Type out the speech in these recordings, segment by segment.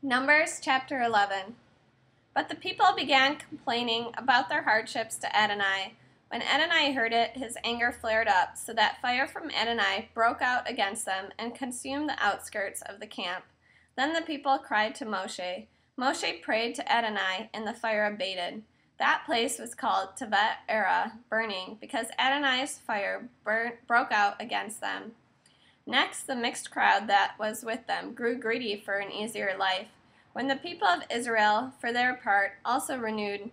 Numbers chapter 11. But the people began complaining about their hardships to Adonai. When Adonai heard it, his anger flared up, so that fire from Adonai broke out against them and consumed the outskirts of the camp. Then the people cried to Moshe. Moshe prayed to Adonai, and the fire abated. That place was called Tevet Era, burning, because Adonai's fire broke out against them. Next, the mixed crowd that was with them grew greedy for an easier life. When the people of Israel, for their part, also renewed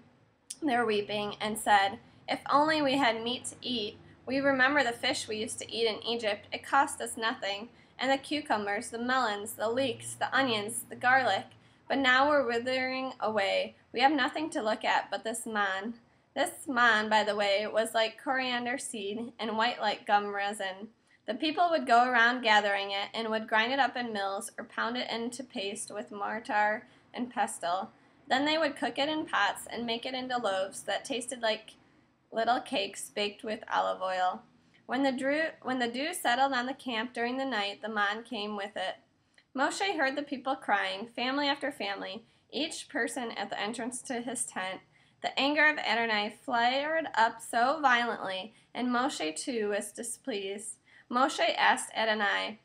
their weeping and said, "If only we had meat to eat. We remember the fish we used to eat in Egypt. It cost us nothing, and the cucumbers, the melons, the leeks, the onions, the garlic. But now we're withering away. We have nothing to look at but this man." This man, by the way, was like coriander seed and white like gum resin. The people would go around gathering it and would grind it up in mills or pound it into paste with mortar and pestle. Then they would cook it in pots and make it into loaves that tasted like little cakes baked with olive oil. When the dew settled on the camp during the night, the man came with it. Moshe heard the people crying, family after family, each person at the entrance to his tent. The anger of Adonai flared up so violently, and Moshe too was displeased. Moshe asked Adonai,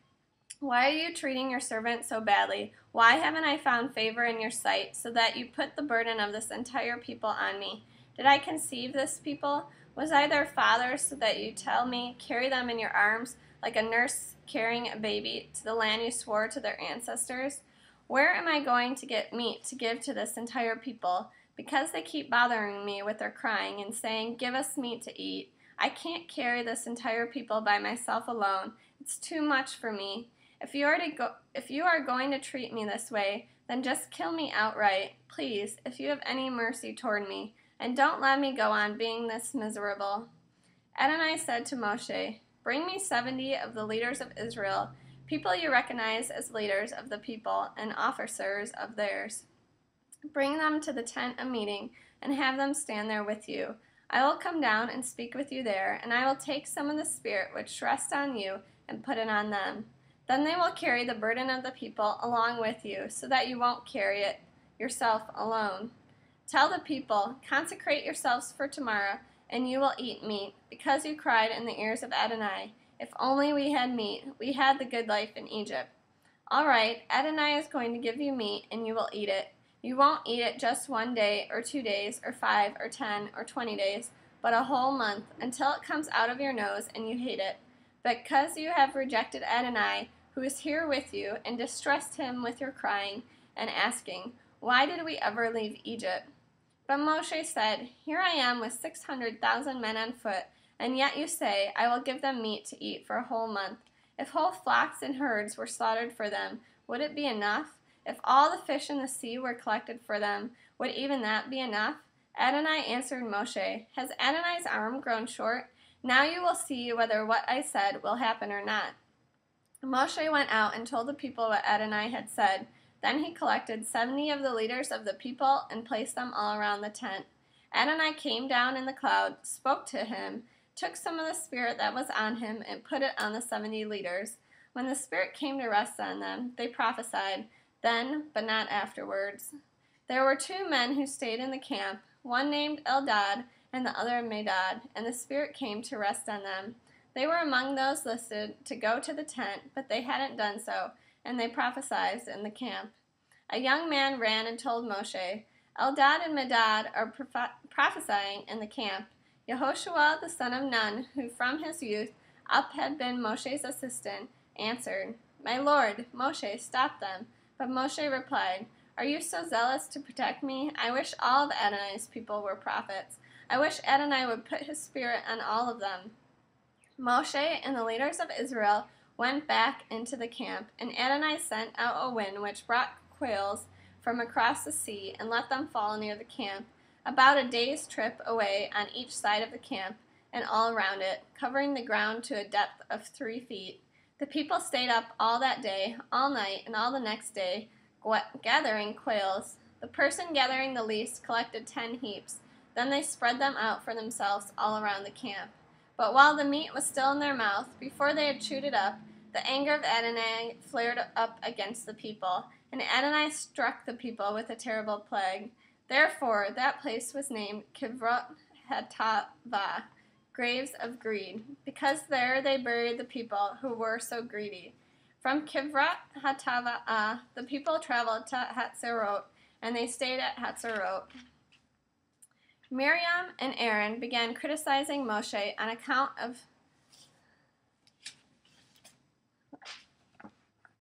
"Why are you treating your servant so badly? Why haven't I found favor in your sight, so that you put the burden of this entire people on me? Did I conceive this people? Was I their father, so that you tell me, carry them in your arms, like a nurse carrying a baby, to the land you swore to their ancestors? Where am I going to get meat to give to this entire people? Because they keep bothering me with their crying and saying, 'Give us meat to eat.' I can't carry this entire people by myself alone. It's too much for me. If you are going to treat me this way, then just kill me outright, please, if you have any mercy toward me, and don't let me go on being this miserable." Adonai said to Moshe, "Bring me 70 of the leaders of Israel, people you recognize as leaders of the people and officers of theirs. Bring them to the tent of meeting and have them stand there with you. I will come down and speak with you there, and I will take some of the spirit which rests on you and put it on them. Then they will carry the burden of the people along with you, so that you won't carry it yourself alone. Tell the people, 'Consecrate yourselves for tomorrow, and you will eat meat,' because you cried in the ears of Adonai, 'If only we had meat, we had the good life in Egypt.' All right, Adonai is going to give you meat, and you will eat it. You won't eat it just 1 day or 2 days or 5 or 10 or 20 days, but a whole month, until it comes out of your nose and you hate it. Because you have rejected Adonai, who is here with you, and distressed him with your crying and asking, 'Why did we ever leave Egypt?' But Moshe said, 'Here I am with 600,000 men on foot, and yet you say, I will give them meat to eat for a whole month. If whole flocks and herds were slaughtered for them, would it be enough? If all the fish in the sea were collected for them, would even that be enough?' Adonai answered Moshe, 'Has Adonai's arm grown short? Now you will see whether what I said will happen or not.' Moshe went out and told the people what Adonai had said. Then he collected 70 of the leaders of the people and placed them all around the tent. Adonai came down in the cloud, spoke to him, took some of the spirit that was on him, and put it on the 70 leaders. When the spirit came to rest on them, they prophesied. Then, but not afterwards. There were 2 men who stayed in the camp, one named Eldad and the other Medad, and the spirit came to rest on them. They were among those listed to go to the tent, but they hadn't done so, and they prophesied in the camp. A young man ran and told Moshe, "Eldad and Medad are prophesying in the camp." Yehoshua, the son of Nun, who from his youth up had been Moshe's assistant, answered, "My lord, Moshe, stop them." But Moshe replied, "Are you so zealous to protect me? I wish all of Adonai's people were prophets. I wish Adonai would put his spirit on all of them." Moshe and the leaders of Israel went back into the camp, and Adonai sent out a wind which brought quails from across the sea and let them fall near the camp, about a day's trip away on each side of the camp and all around it, covering the ground to a depth of 3 feet. The people stayed up all that day, all night, and all the next day, gathering quails. The person gathering the least collected 10 heaps. Then they spread them out for themselves all around the camp. But while the meat was still in their mouth, before they had chewed it up, the anger of Adonai flared up against the people, and Adonai struck the people with a terrible plague. Therefore, that place was named Kivrot Hatava, graves of greed, because there they buried the people who were so greedy. From Kivrot Hatava, the people traveled to Hatzerot, and they stayed at Hatzerot. Miriam and Aaron began criticizing Moshe on account of